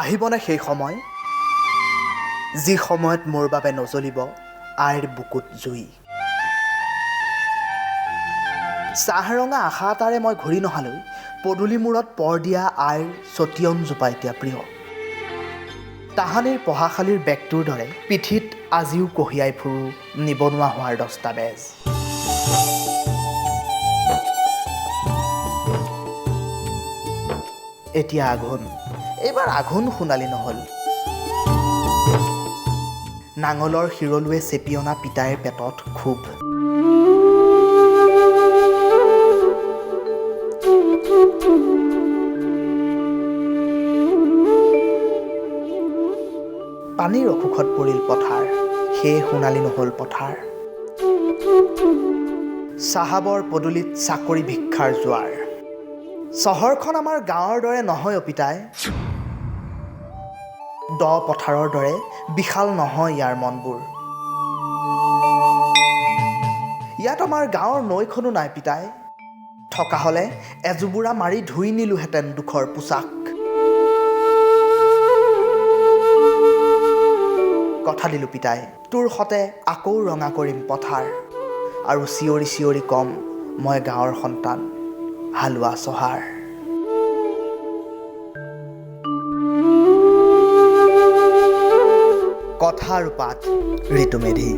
আহিবনে সেই সময় যি সময়ত মোৰ বাবে নজ্বলিব আইৰ বুকুত জুই চাহৰঙা আশা এটাৰে মই ঘূৰি নহালৈ পদূলি মূৰত পৰ দিয়া আইৰ চটিয়ন জোপা এতিয়া প্ৰিয় তাহানিৰ পঢ়াশালীৰ বেগটোৰ দৰে পিঠিত আজিও কঢ়িয়াই ফুৰো নিবনুৱা হোৱাৰ দস্তাবেজ এতিয়া আঘোণ এইবাৰ আঘোণ সোণালী নহ'ল নাঙলৰ শিৰলুৱে চেপি অনা পিতাইৰ পেটত ক্ষোভ পানীৰ অসুখত পৰিল পথাৰ সেয়ে সোণালী নহ'ল পথাৰ চাহাবৰ পদূলিত চাকৰি ভিক্ষাৰ জোৱাৰ চহৰখন আমাৰ গাঁৱৰ দৰে নহয় অপিতাই দ পথাৰৰ দৰে বিশাল নহয় ইয়াৰ মনবোৰ ইয়াত আমাৰ গাঁৱৰ নৈখনো নাই পিতাই থকা হ'লে এজুবুৰা মাৰি ধুই নিলোহেঁতেন দুখৰ পোচাক কথা দিলোঁ পিতাই তোৰ সতে আকৌ ৰঙা কৰিম পথাৰ আৰু চিঞৰি চিঞৰি কম মই গাঁৱৰ সন্তান হালোৱা চহাৰ কথা আৰু পাত ঋতুমেধি